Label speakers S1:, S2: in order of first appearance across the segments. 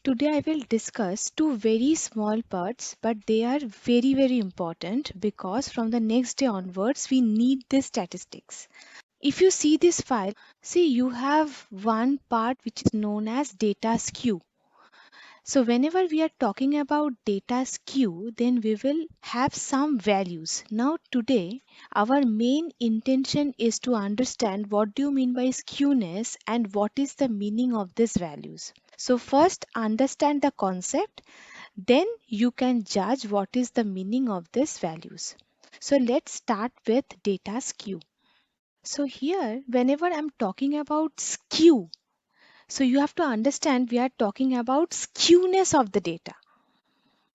S1: Today I will discuss two very small parts, but they are very important because from the next day onwards we need these statistics. If you see this file, see you have one part which is known as data skew. So whenever we are talking about data skew, then we will have some values. Now today, our main intention is to understand what do you mean by skewness and what is the meaning of these values. So first understand the concept, then you can judge what is the meaning of these values. So let's start with data skew. So here, whenever I'm talking about skew, so you have to understand we are talking about skewness of the data.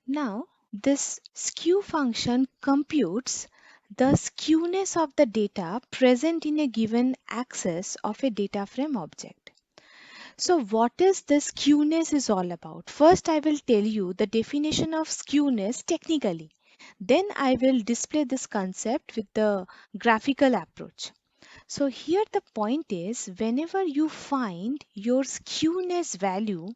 S1: Now, this skew function computes the skewness of the data present in a given axis of a data frame object. So what is this skewness is all about? First, I will tell you the definition of skewness technically. Then I will display this concept with the graphical approach. So here the point is whenever you find your skewness value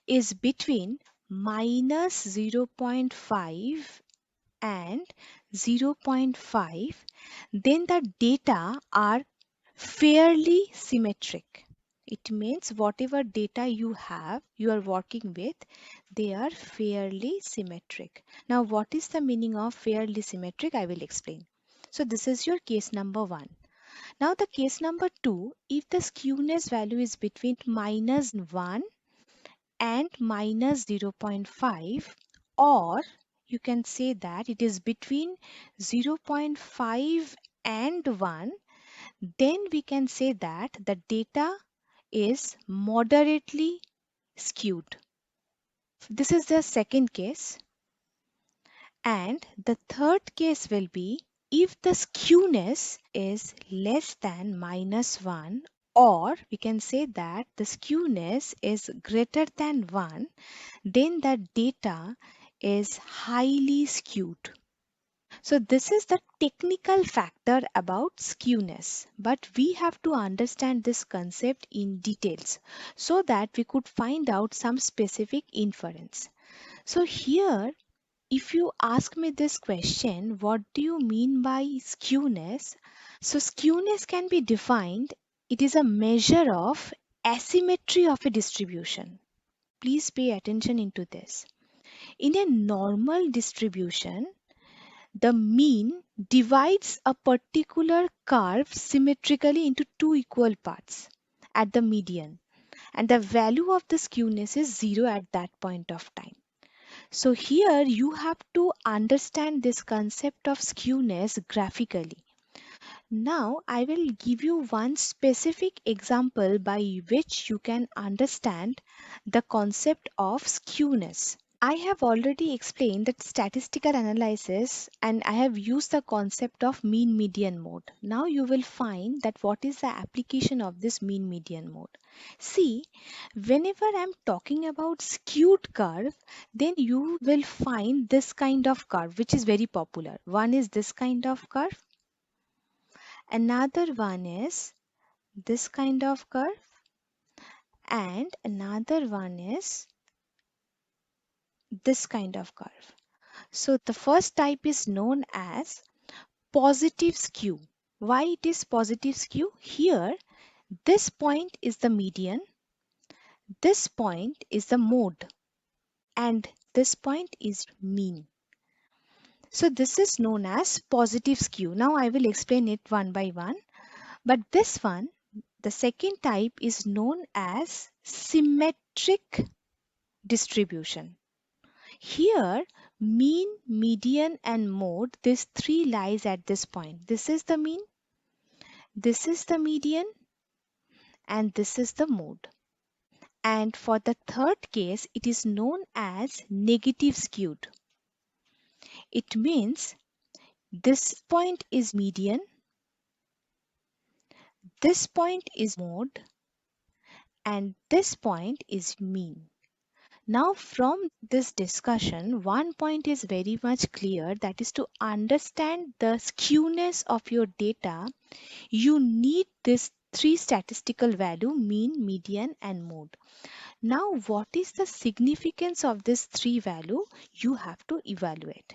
S1: is between minus 0.5 and 0.5, then the data are fairly symmetric. It means whatever data you have, you are working with, they are fairly symmetric. Now, what is the meaning of fairly symmetric? I will explain. So, this is your case number one. Now, the case number two, if the skewness value is between minus 1 and minus 0.5, or you can say that it is between 0.5 and 1, then we can say that the data is moderately skewed. This is the second case. And the third case will be if the skewness is less than minus 1, or we can say that the skewness is greater than 1, then the data is highly skewed. So this is the technical factor about skewness, but we have to understand this concept in details so that we could find out some specific inference. So here, if you ask me this question, what do you mean by skewness? So skewness can be defined, it is a measure of asymmetry of a distribution. Please pay attention into this. In a normal distribution, the mean divides a particular curve symmetrically into two equal parts at the median, and the value of the skewness is 0 at that point of time. So here you have to understand this concept of skewness graphically. Now I will give you one specific example by which you can understand the concept of skewness. I have already explained that statistical analysis and I have used the concept of mean median mode. Now you will find that what is the application of this mean median mode. See, whenever I'm talking about skewed curve, then you will find this kind of curve which is very popular. One is this kind of curve, another one is this kind of curve, and another one is this kind of curve. So the first type is known as positive skew. Why it is positive skew? Here, this point is the median, this point is the mode, and this point is mean. So this is known as positive skew. Now I will explain it one by one. But this one, the second type is known as symmetric distribution. Here, mean, median and mode, these three lies at this point. This is the mean, this is the median, and this is the mode. And for the third case, it is known as negative skewed. It means this point is median, this point is mode, and this point is mean. Now, from this discussion, one point is very much clear, that is to understand the skewness of your data, you need these three statistical value: mean, median and mode. Now what is the significance of this three value? You have to evaluate.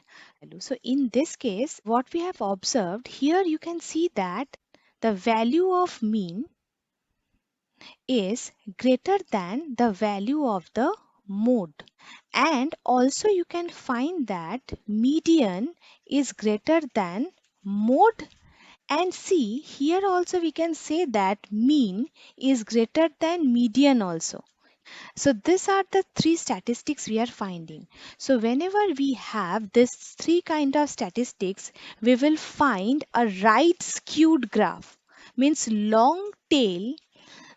S1: So in this case, what we have observed here, you can see that the value of mean is greater than the value of the mode. And also you can find that median is greater than mode. And see, here also we can say that mean is greater than median also. So these are the three statistics we are finding. So whenever we have this three kind of statistics, we will find a right skewed graph, means long tail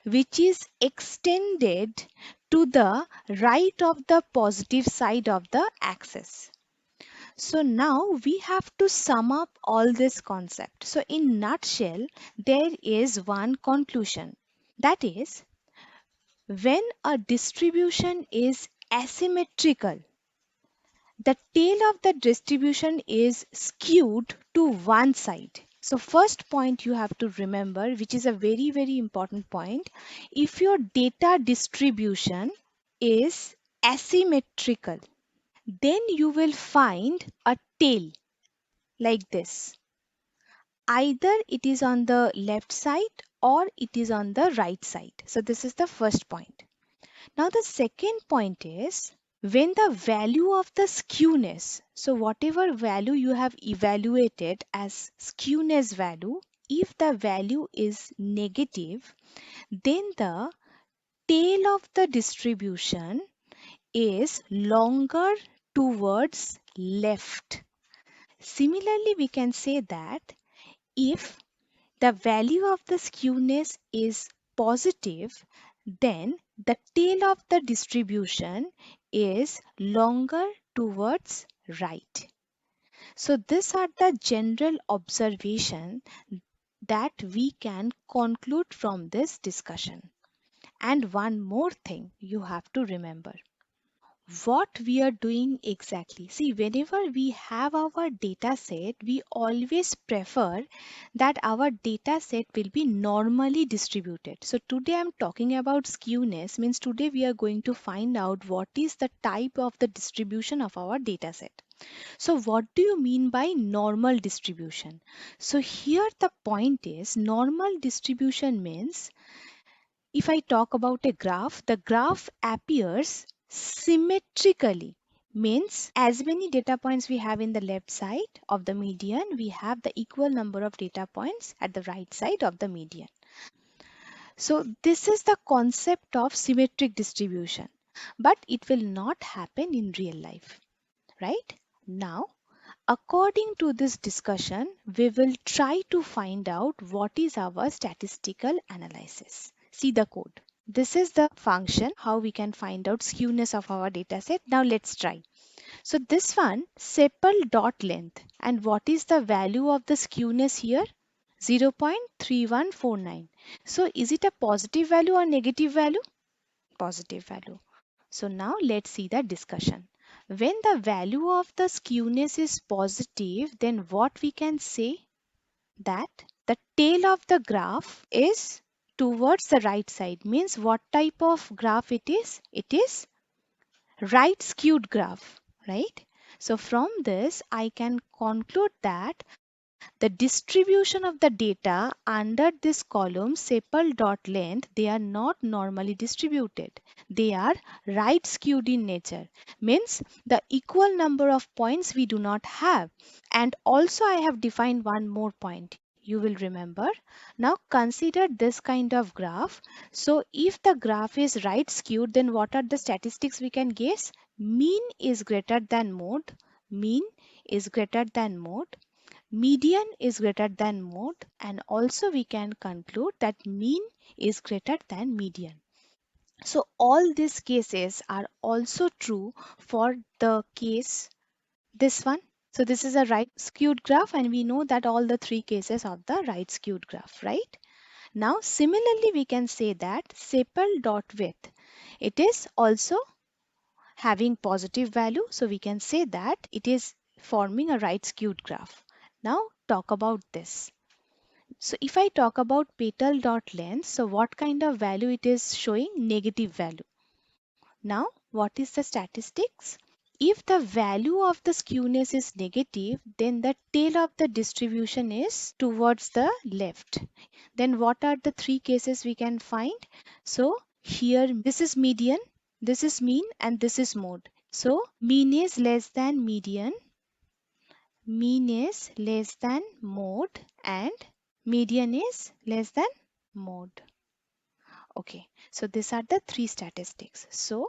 S1: which is extended to the right of the positive side of the axis. So now we have to sum up all this concept. So in nutshell, there is one conclusion. That is, when a distribution is asymmetrical, the tail of the distribution is skewed to one side. So first point you have to remember, which is a very, very important point. If your data distribution is asymmetrical, then you will find a tail like this. Either it is on the left side or it is on the right side. So this is the first point. Now the second point is, when the value of the skewness, so whatever value you have evaluated as skewness value, if the value is negative, then the tail of the distribution is longer towards left. Similarly, we can say that if the value of the skewness is positive, then the tail of the distribution is longer towards right. So these are the general observation that we can conclude from this discussion. And one more thing you have to remember, what we are doing exactly. See, whenever we have our data set, we always prefer that our data set will be normally distributed. So today I'm talking about skewness, means today we are going to find out what is the type of the distribution of our data set. So what do you mean by normal distribution? So here the point is, normal distribution means, if I talk about a graph, the graph appears symmetrically. Means as many data points we have in the left side of the median, we have the equal number of data points at the right side of the median. So this is the concept of symmetric distribution, but it will not happen in real life, right? Now, according to this discussion, we will try to find out what is our statistical analysis. See the code. This is the function how we can find out skewness of our data set. Now let's try. So this one, sepal dot length, and what is the value of the skewness here? 0.3149. So is it a positive value or negative value? Positive value. So now let's see the discussion. When the value of the skewness is positive, then what we can say? That the tail of the graph is towards the right side. Means what type of graph it is? It is right skewed graph, right? So from this I can conclude that the distribution of the data under this column sepal dot length, they are not normally distributed. They are right skewed in nature. Means the equal number of points we do not have. And also I have defined one more point. You will remember. Now consider this kind of graph. So if the graph is right skewed, then what are the statistics we can guess? Mean is greater than mode. Mean is greater than mode. Median is greater than mode, and also we can conclude that mean is greater than median. So all these cases are also true for the case this one. So this is a right skewed graph, and we know that all the three cases of the right skewed graph, right? Now similarly we can say that sepal dot width, it is also having positive value, so we can say that it is forming a right skewed graph. Now talk about this. So if I talk about petal dot length, so what kind of value it is showing? Negative value. Now, what is the statistics? If the value of the skewness is negative, then the tail of the distribution is towards the left. Then what are the three cases we can find? So here this is median, this is mean, and this is mode. So mean is less than median, mean is less than mode, and median is less than mode. Okay, so these are the three statistics. So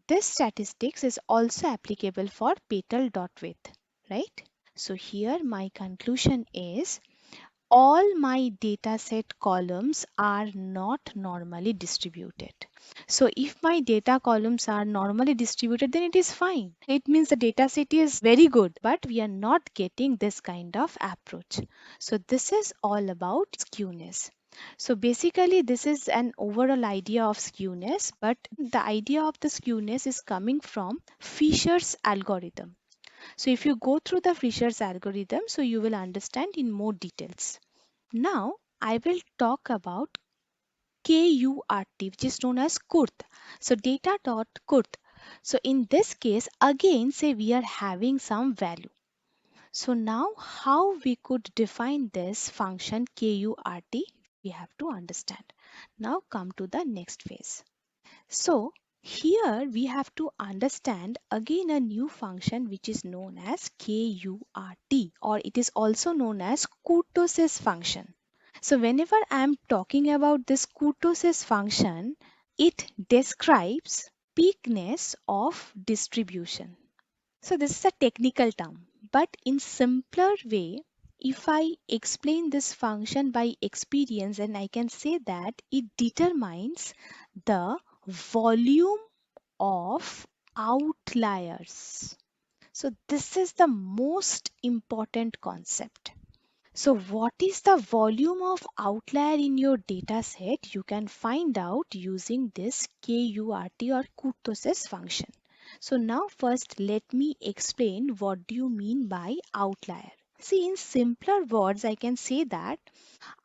S1: this statistics is also applicable for petal dot width, right? So here my conclusion is all my dataset columns are not normally distributed. So if my data columns are normally distributed, then it is fine. It means the dataset is very good, but we are not getting this kind of approach. So this is all about skewness. So basically this is an overall idea of skewness, but the idea of the skewness is coming from Fisher's algorithm. So if you go through the Fisher's algorithm, so you will understand in more details. Now I will talk about KURT, which is known as Kurt. So data.Kurt. So in this case, again, say we are having some value. So now how we could define this function KURT, we have to understand. Now come to the next phase. So here we have to understand again a new function which is known as KURT, or it is also known as Kutosis function. So whenever I am talking about this Kutosis function, it describes peakness of distribution. So this is a technical term, but in simpler way, if I explain this function by experience, then I can say that it determines the volume of outliers. So this is the most important concept. So what is the volume of outlier in your data set? You can find out using this KURT or kurtosis function. So now first let me explain what do you mean by outlier. See, in simpler words, I can say that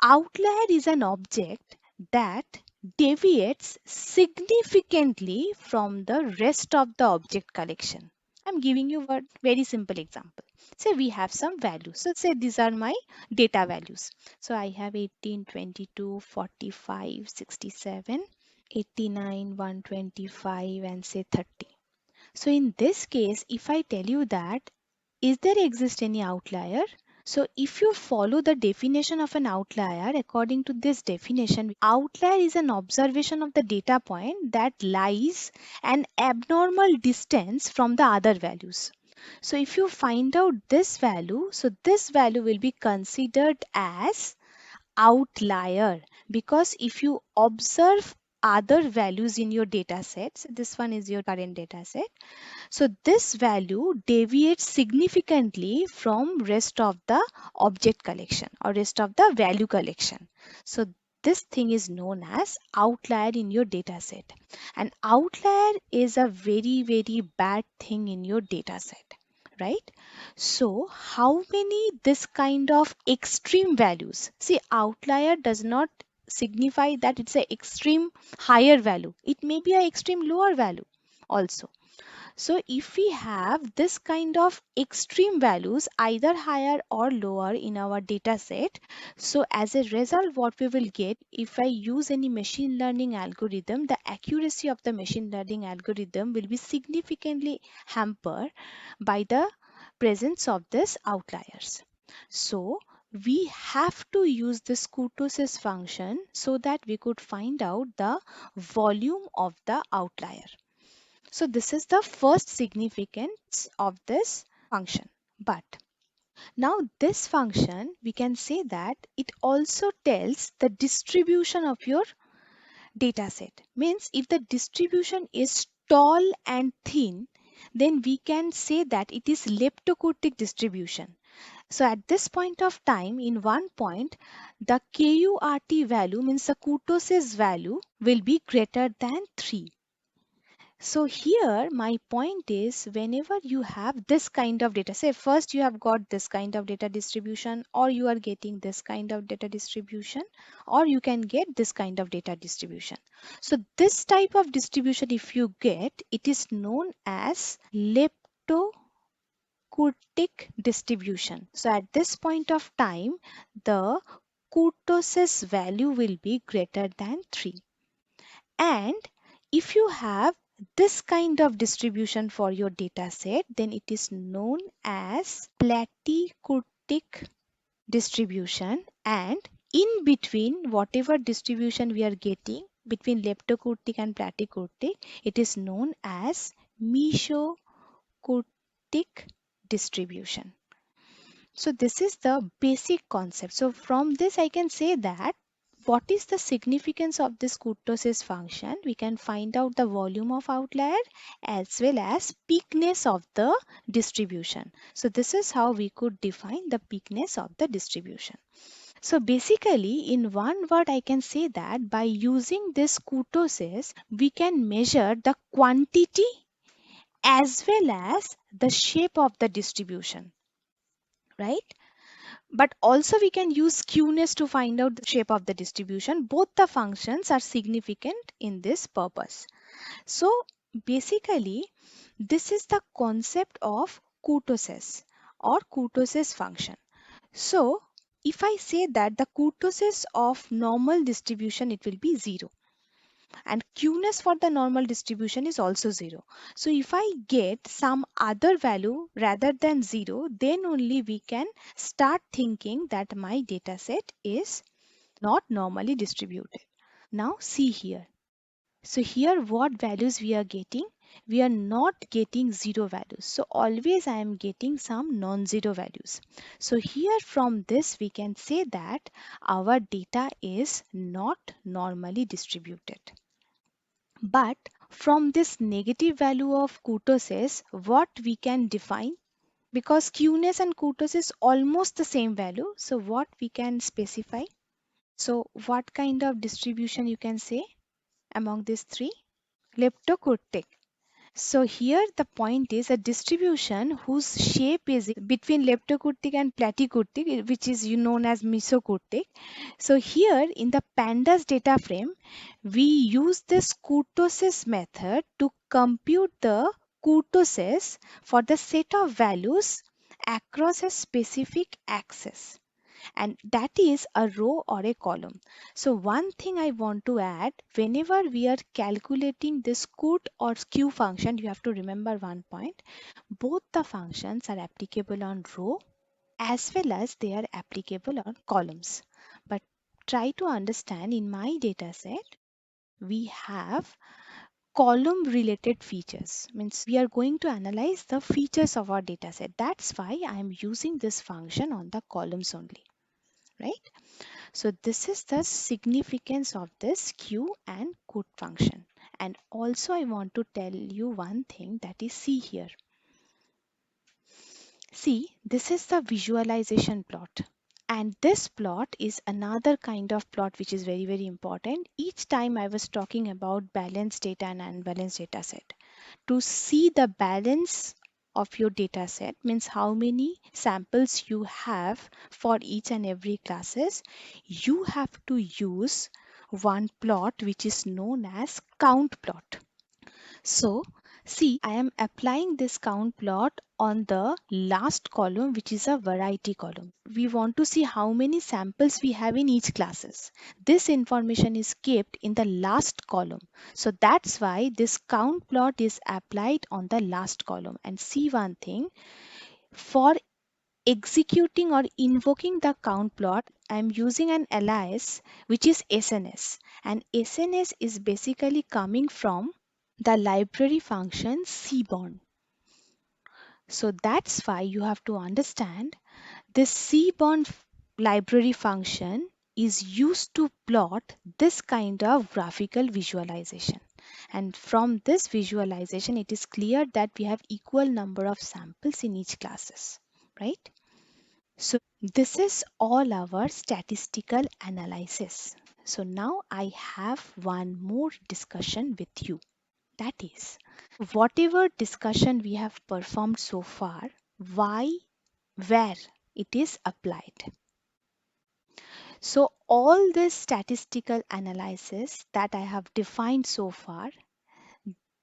S1: outlier is an object that deviates significantly from the rest of the object collection. I'm giving you a very simple example. Say we have some values. So say these are my data values. So I have 18, 22, 45, 67, 89, 125, and say 30. So in this case, if I tell you that, is there exist any outlier? So if you follow the definition of an outlier, according to this definition, outlier is an observation of the data point that lies an abnormal distance from the other values. So if you find out this value, so this value will be considered as outlier, because if you observe other values in your data sets, this one is your current data set, so this value deviates significantly from rest of the object collection or rest of the value collection. So this thing is known as outlier in your data set. And outlier is a very bad thing in your data set, right? So how many this kind of extreme values? See, outlier does not signify that it's an extreme higher value. It may be an extreme lower value also. So if we have this kind of extreme values, either higher or lower in our data set, so as a result, what we will get, if I use any machine learning algorithm, the accuracy of the machine learning algorithm will be significantly hampered by the presence of these outliers. So we have to use this kurtosis function so that we could find out the volume of the outlier. So this is the first significance of this function. But now this function, we can say that it also tells the distribution of your data set. Means if the distribution is tall and thin, then we can say that it is leptokurtic distribution. So at this point of time, in one point, the KURT value, means the kurtosis value, will be greater than 3. So here my point is, whenever you have this kind of data, say first you have got this kind of data distribution, or you are getting this kind of data distribution, or you can get this kind of data distribution. So this type of distribution, if you get, it is known as leptokurtic distribution. So at this point of time, the kurtosis value will be greater than 3. And if you have this kind of distribution for your data set, then it is known as platykurtic distribution. And in between, whatever distribution we are getting between leptokurtic and platykurtic, it is known as mesokurtic distribution. So this is the basic concept. So from this I can say that what is the significance of this kurtosis function? We can find out the volume of outlier as well as peakness of the distribution. So this is how we could define the peakness of the distribution. So basically, in one word I can say that by using this kurtosis, we can measure the quantity as well as the shape of the distribution, right? But also we can use skewness to find out the shape of the distribution. Both the functions are significant in this purpose. So basically, this is the concept of kurtosis or kurtosis function. So if I say that the kurtosis of normal distribution, it will be 0, and skewness for the normal distribution is also 0. So if I get some other value rather than 0, then only we can start thinking that my data set is not normally distributed. Now see here. So here what values we are getting? We are not getting 0 values. So always I am getting some non-zero values. So here from this we can say that our data is not normally distributed. But from this negative value of kurtosis, what we can define? Because skewness and kurtosis is almost the same value. So what we can specify? So what kind of distribution you can say among these three? Leptokurtic. So here the point is a distribution whose shape is between leptokurtic and platykurtic, which is known as mesokurtic. So here in the pandas data frame, we use this kurtosis method to compute the kurtosis for the set of values across a specific axis, and that is a row or a column. So one thing I want to add, whenever we are calculating this kut or skew function, you have to remember one point. Both the functions are applicable on row as well as they are applicable on columns. But try to understand, in my data set, we have column related features, means we are going to analyze the features of our data set. That's why I am using this function on the columns only, right? So this is the significance of this skew and kut function. And also I want to tell you one thing, that is, see here. See, this is the visualization plot. And this plot is another kind of plot which is very, very important. Each time I was talking about balanced data and unbalanced data set. To see the balance of your data set, means how many samples you have for each and every classes, you have to use one plot which is known as count plot. So see, I am applying this count plot on the last column, which is a variety column. We want to see how many samples we have in each classes. This information is kept in the last column. So that's why this count plot is applied on the last column. And see one thing, for executing or invoking the count plot, I am using an alias which is SNS. And SNS is basically coming from the library function cbond. So that's why you have to understand this cbond library function is used to plot this kind of graphical visualization. And from this visualization, it is clear that we have equal number of samples in each classes, right? So this is all our statistical analysis. So now I have one more discussion with you. That is, whatever discussion we have performed so far, why, where it is applied. So all this statistical analysis that I have defined so far,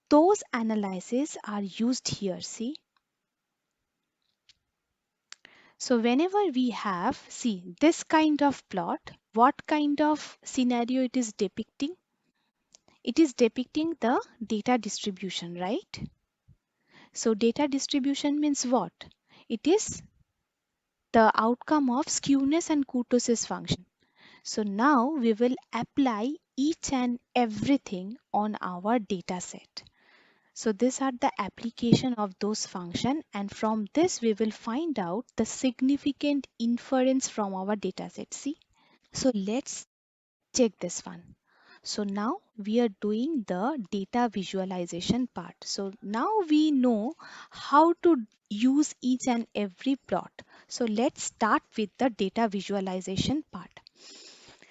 S1: those analyses are used here. See, so whenever we have, see this kind of plot, what kind of scenario it is depicting? It is depicting the data distribution, right? So data distribution means what? It is the outcome of skewness and Kutosis function. So now we will apply each and everything on our data set. So these are the application of those function, and from this we will find out the significant inference from our data set. See? So let's check this one. So now we are doing the data visualization part. So now we know how to use each and every plot. So let's start with the data visualization part.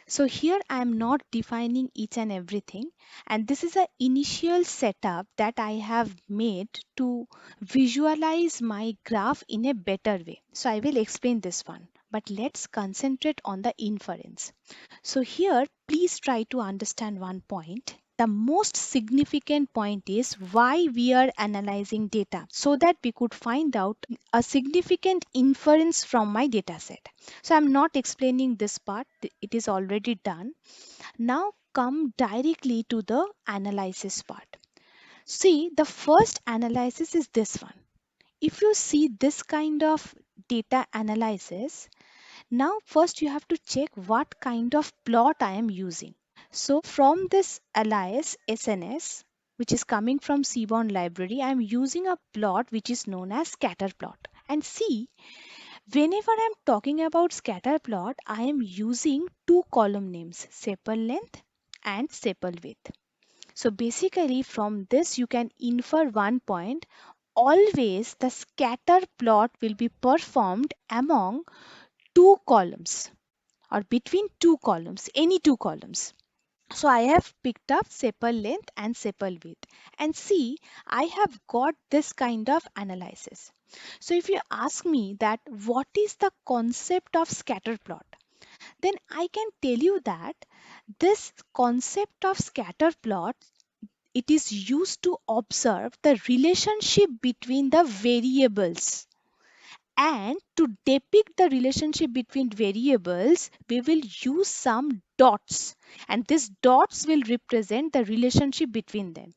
S1: So here I am not defining each and everything, and this is an initial setup that I have made to visualize my graph in a better way. So I will explain this one, but let's concentrate on the inference. So here, please try to understand one point. The most significant point is why we are analyzing data so that we could find out a significant inference from my data set. So I'm not explaining this part, it is already done. Now come directly to the analysis part. See, the first analysis is this one. If you see this kind of data analysis, now first you have to check what kind of plot I am using. So from this alias SNS, which is coming from Seaborn library, I am using a plot which is known as scatter plot. And see, whenever I'm talking about scatter plot, I am using two column names, sepal length and sepal width. So basically from this you can infer one point. Always the scatter plot will be performed among two columns or between two columns, any two columns. So I have picked up sepal length and sepal width, and see, I have got this kind of analysis. So if you ask me that what is the concept of scatter plot, then I can tell you that this concept of scatter plot, it is used to observe the relationship between the variables, and to depict the relationship between variables, we will use some dots. And these dots will represent the relationship between them.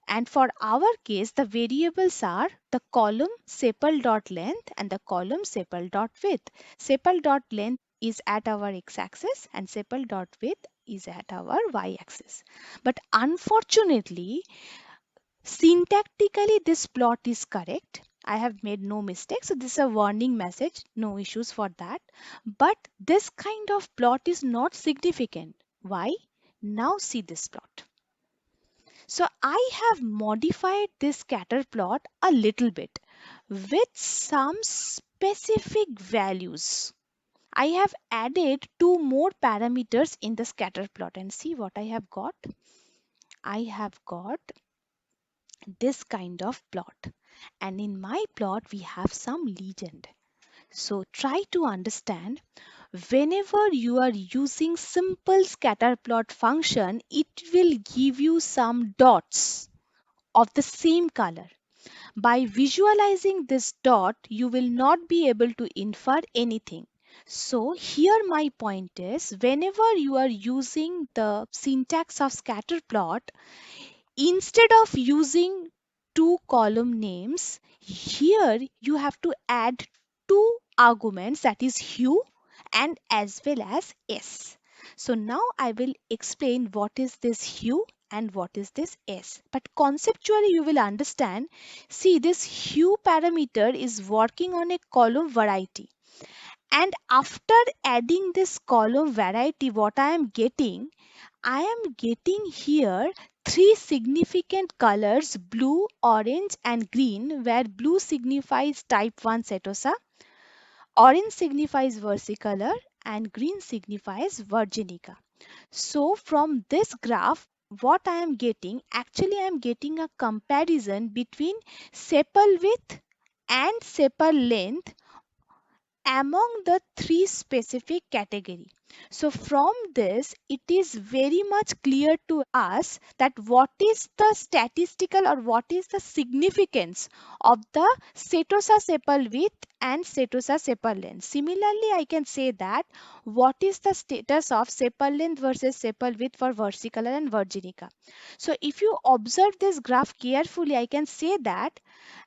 S1: And for our case, the variables are the column sepal dot length and the column sepal dot width. Sepal dot length is at our x-axis and sepal dot width is at our y-axis. But unfortunately, syntactically, this plot is correct. I have made no mistake. So this is a warning message. No issues for that. But this kind of plot is not significant. Why? Now see this plot. So I have modified this scatter plot a little bit with some specific values. I have added two more parameters in the scatter plot, and see what I have got. I have got this kind of plot, and in my plot we have some legend. So try to understand, whenever you are using simple scatter plot function, it will give you some dots of the same color. By visualizing this dot, you will not be able to infer anything. So here my point is, whenever you are using the syntax of scatter plot, instead of using two column names, here you have to add two arguments, that is hue and as well as s. So now I will explain what is this hue and what is this s. But conceptually you will understand, see, this hue parameter is working on a column variety. And after adding this column variety, what I am getting here three significant colors, blue, orange and green, where blue signifies type 1 setosa, orange signifies versicolor and green signifies virginica. So from this graph, what I am getting, actually I am getting a comparison between sepal width and sepal length among the three specific category. So from this, it is very much clear to us that what is the statistical or what is the significance of the setosa sepal width and setosa sepal length. Similarly, I can say that what is the status of sepal length versus sepal width for versicolor and virginica. So if you observe this graph carefully, I can say that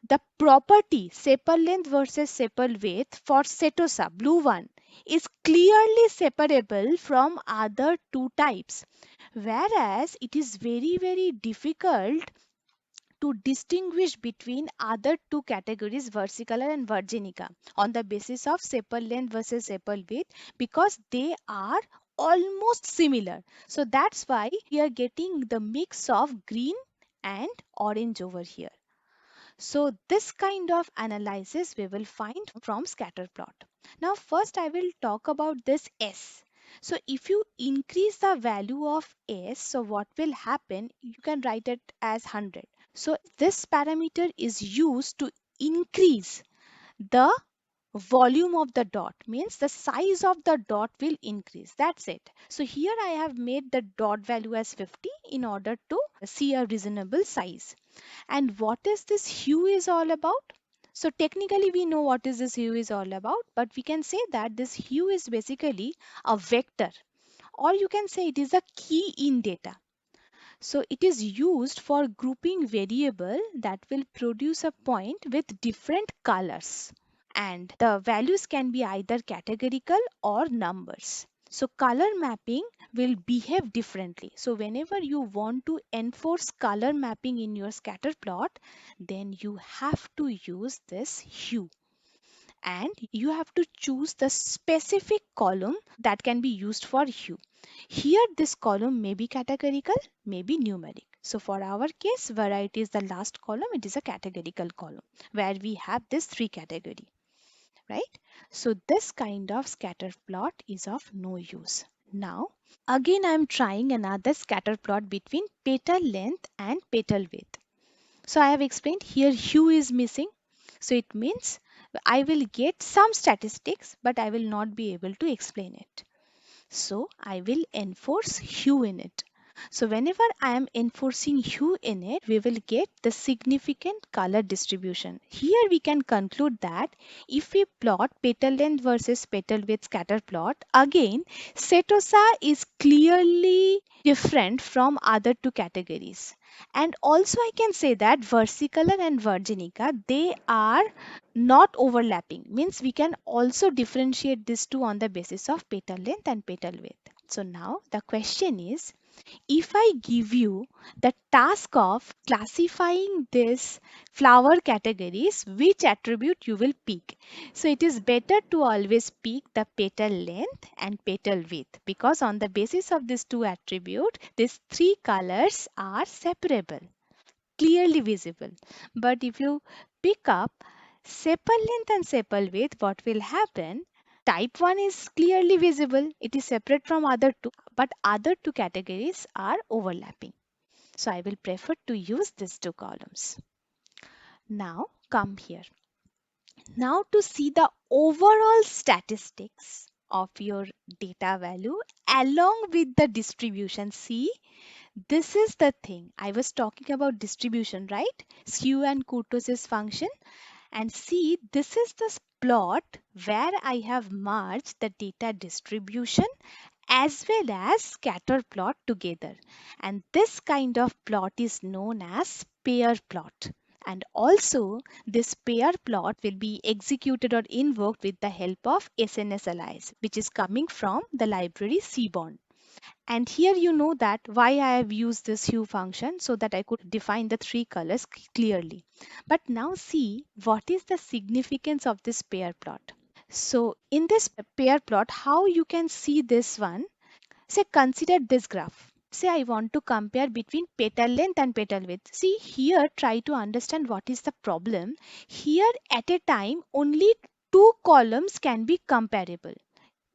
S1: the property sepal length versus sepal width for setosa, blue one, is clearly separable from other two types. Whereas it is very difficult to distinguish between other two categories, versicolor and virginica, on the basis of sepal length versus sepal width because they are almost similar. So that's why we are getting the mix of green and orange over here. So this kind of analysis we will find from scatter plot. Now first I will talk about this S. So if you increase the value of S, so what will happen? You can write it as 100. So this parameter is used to increase the volume of the dot, means the size of the dot will increase. That's it. So here I have made the dot value as 50 in order to see a reasonable size. And what is this hue is all about? So technically we know what is this hue is all about, but we can say that this hue is basically a vector, or you can say it is a key in data. So it is used for grouping variable that will produce a point with different colors, and the values can be either categorical or numbers. So color mapping will behave differently. So whenever you want to enforce color mapping in your scatter plot, then you have to use this hue, and you have to choose the specific column that can be used for hue. Here this column may be categorical, may be numeric. So for our case, variety is the last column, it is a categorical column where we have this three category, right? So this kind of scatter plot is of no use. Now, again I am trying another scatter plot between petal length and petal width. So I have explained here hue is missing. So it means I will get some statistics, but I will not be able to explain it. So I will enforce hue in it. So whenever I am enforcing hue in it, we will get the significant color distribution. Here we can conclude that if we plot petal length versus petal width scatter plot, again setosa is clearly different from other two categories. And also I can say that versicolor and virginica, they are not overlapping, means we can also differentiate these two on the basis of petal length and petal width. So now the question is, if I give you the task of classifying this flower categories, which attribute you will pick? So it is better to always pick the petal length and petal width, because on the basis of these two attributes, these three colors are separable, clearly visible. But if you pick up sepal length and sepal width, what will happen? Type 1 is clearly visible. It is separate from other two, but other two categories are overlapping. So I will prefer to use these two columns. Now come here. Now to see the overall statistics of your data value along with the distribution. See, this is the thing. I was talking about distribution, right? Skew and Kutosis function. And see, this is the plot where I have merged the data distribution as well as scatter plot together. And this kind of plot is known as pair plot. And also, this pair plot will be executed or invoked with the help of SNS alias, which is coming from the library Cbond. And here you know that why I have used this hue function, so that I could define the three colors clearly. But now see what is the significance of this pair plot. So in this pair plot, how you can see this one? Say consider this graph. Say I want to compare between petal length and petal width. See here, try to understand what is the problem. Here at a time only two columns can be comparable.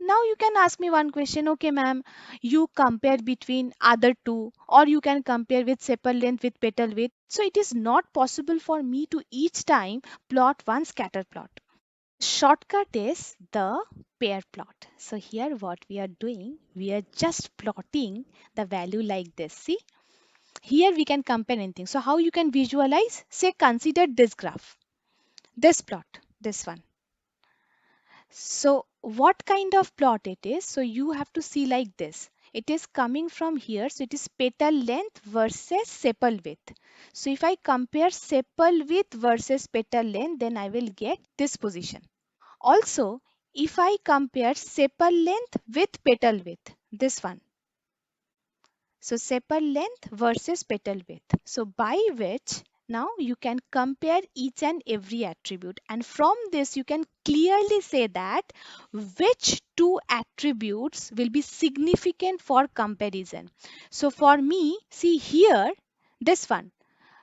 S1: Now you can ask me one question, okay, ma'am, you compare between other two, or you can compare with sepal length with petal width. So it is not possible for me to each time plot one scatter plot. Shortcut is the pair plot. So here what we are doing, we are just plotting the value like this. See, here we can compare anything. So how you can visualize? Say consider this graph, this plot, this one. So what kind of plot it is? So you have to see like this. It is coming from here. So it is petal length versus sepal width. So if I compare sepal width versus petal length, then I will get this position. Also, if I compare sepal length with petal width, this one. So sepal length versus petal width. So by which now you can compare each and every attribute, and from this you can clearly say that which two attributes will be significant for comparison. So for me, see here, this one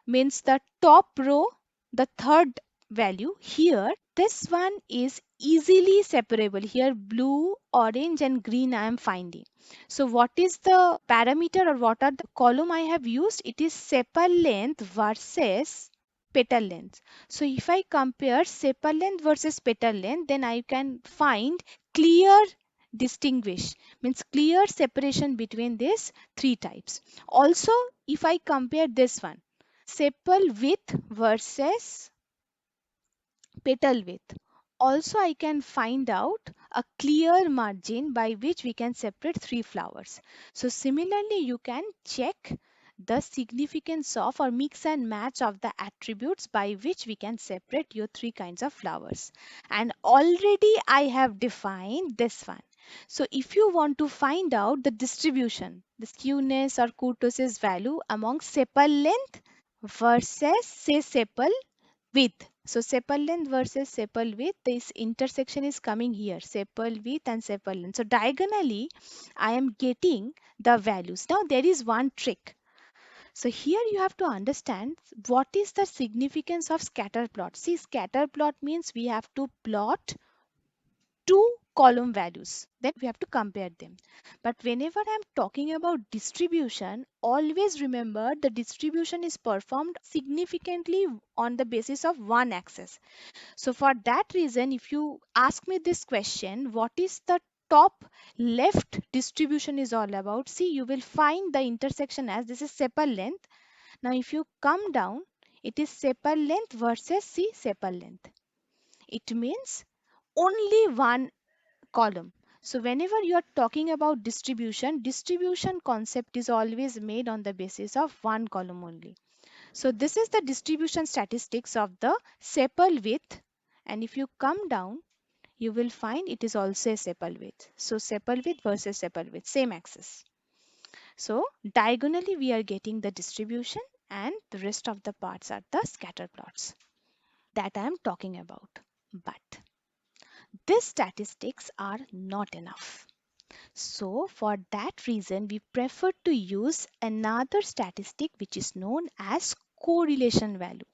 S1: means the top row, the third value here, this one is easily separable. Here blue, orange and green I am finding. So what is the parameter, or what are the column I have used? It is sepal length versus petal length. So if I compare sepal length versus petal length, then I can find clear distinguish, means clear separation between these three types. Also, if I compare this one, sepal width versus petal width. Also, I can find out a clear margin by which we can separate three flowers. So similarly, you can check the significance of or mix and match of the attributes by which we can separate your three kinds of flowers. And already I have defined this one. So if you want to find out the distribution, the skewness or kurtosis value among sepal length versus say sepal width. So sepal length versus sepal width, this intersection is coming here, sepal width and sepal length. So diagonally, I am getting the values. Now there is one trick. So here you have to understand what is the significance of scatter plot. See, scatter plot means we have to plot two column values, then we have to compare them. But whenever I'm talking about distribution, always remember the distribution is performed significantly on the basis of one axis. So for that reason, if you ask me this question, what is the top left distribution is all about? See, you will find the intersection as this is sepal length. Now if you come down, it is sepal length versus see sepal length. It means only one column. So whenever you are talking about distribution, distribution concept is always made on the basis of one column only. So this is the distribution statistics of the sepal width, and if you come down, you will find it is also a sepal width. So sepal width versus sepal width, same axis. So diagonally we are getting the distribution, and the rest of the parts are the scatter plots that I am talking about. But these statistics are not enough. So for that reason, we prefer to use another statistic which is known as correlation value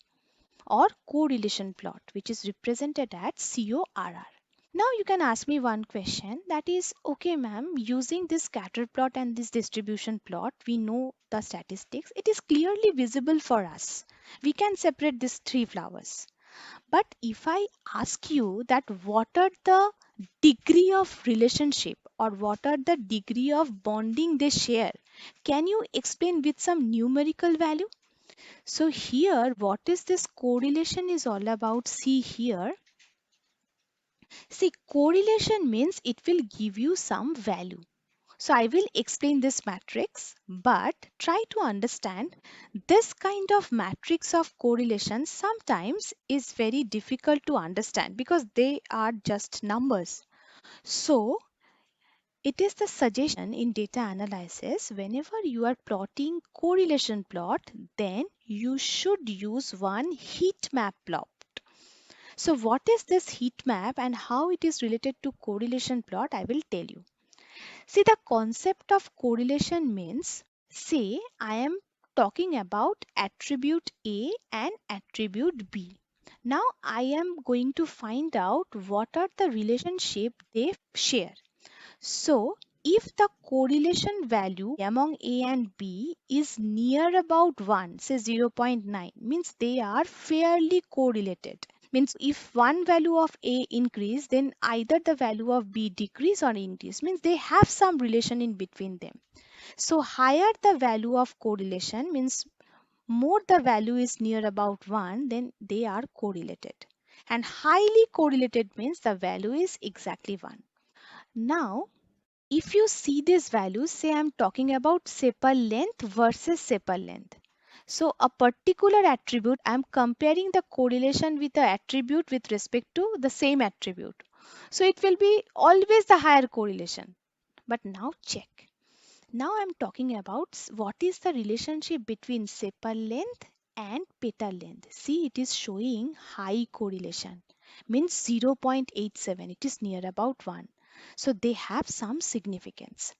S1: or correlation plot, which is represented as CORR. Now you can ask me one question, that is, okay ma'am, using this scatter plot and this distribution plot, we know the statistics. It is clearly visible for us. We can separate these three flowers. But if I ask you that what are the degree of relationship or what are the degree of bonding they share, can you explain with some numerical value? So here, what is this correlation is all about? See here. See, correlation means it will give you some value. So I will explain this matrix, but try to understand this kind of matrix of correlation sometimes is very difficult to understand because they are just numbers. So it is the suggestion in data analysis, whenever you are plotting correlation plot, then you should use one heat map plot. So what is this heat map and how it is related to correlation plot, I will tell you. See, the concept of correlation means, say I am talking about attribute A and attribute B. Now I am going to find out what are the relationship they share. So, if the correlation value among A and B is near about 1, say 0.9, means they are fairly correlated. Means if one value of A increase, then either the value of B decrease or increase. Means they have some relation in between them. So higher the value of correlation means more the value is near about 1, then they are correlated. And highly correlated means the value is exactly 1. Now, if you see these values, say I'm talking about sepal length versus sepal length. So a particular attribute, I'm comparing the correlation with the attribute with respect to the same attribute. So it will be always the higher correlation. But now check. Now I'm talking about what is the relationship between sepal length and petal length. See, it is showing high correlation, means 0.87. It is near about 1. So they have some significance.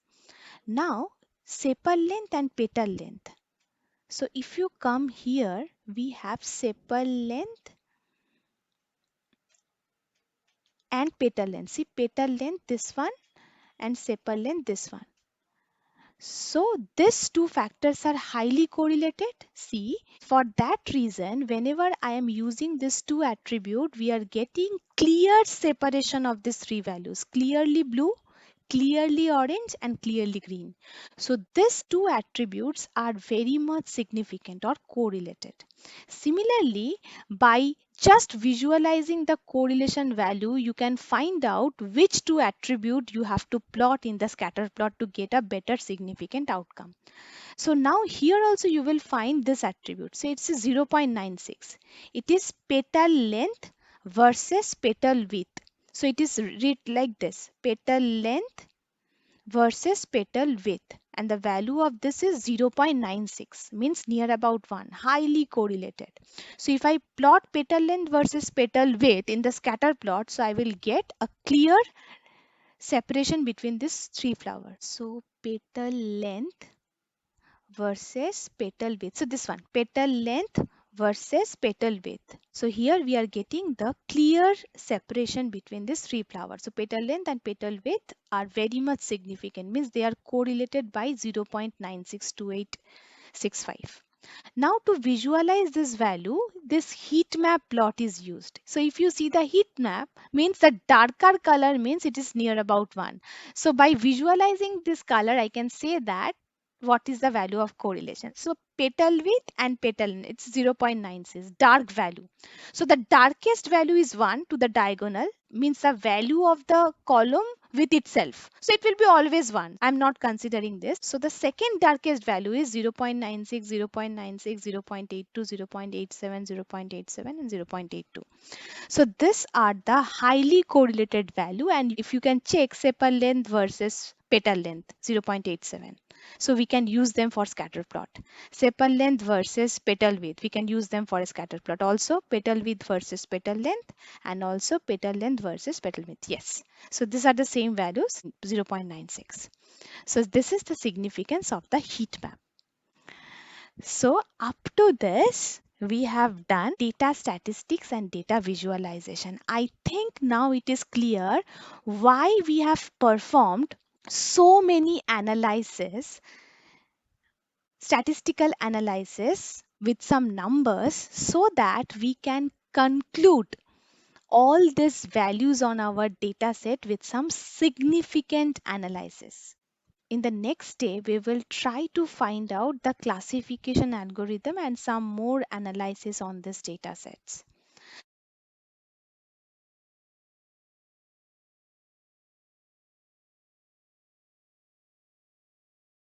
S1: Now, sepal length and petal length. So if you come here, we have sepal length and petal length. See, petal length this one and sepal length this one. So these two factors are highly correlated. See, for that reason, whenever I am using these two attributes, we are getting clear separation of these three values. Clearly blue, clearly orange and clearly green. So these two attributes are very much significant or correlated. Similarly, by just visualizing the correlation value, you can find out which two attribute you have to plot in the scatter plot to get a better significant outcome. So now here also you will find this attribute. Say it's a 0.96. It is petal length versus petal width. So it is read like this: petal length versus petal width, and the value of this is 0.96, means near about 1, highly correlated. So if I plot petal length versus petal width in the scatter plot, so I will get a clear separation between these three flowers. So petal length versus petal width. So this one, petal length versus petal width. So here we are getting the clear separation between these three flowers. So petal length and petal width are very much significant, means they are correlated by 0.962865. Now to visualize this value, this heat map plot is used. So if you see the heat map, means the darker color means it is near about 1. So by visualizing this color, I can say that what is the value of correlation. So petal width and petal, it's 0.96, dark value. So the darkest value is 1 to the diagonal, means the value of the column with itself. So it will be always 1. I'm not considering this. So the second darkest value is 0.96, 0.96, 0.82, 0.87, 0.87 and 0.82. So these are the highly correlated value, and if you can check sepal length versus petal length 0.87. So we can use them for scatter plot. Sepal length versus petal width, we can use them for a scatter plot. Also petal width versus petal length, and also petal length versus petal width. Yes. So these are the same values 0.96. So this is the significance of the heat map. So up to this, we have done data statistics and data visualization. I think now it is clear why we have performed so many analysis, statistical analysis with some numbers, so that we can conclude all these values on our data set with some significant analysis. In the next step, we will try to find out the classification algorithm and some more analysis on these data sets.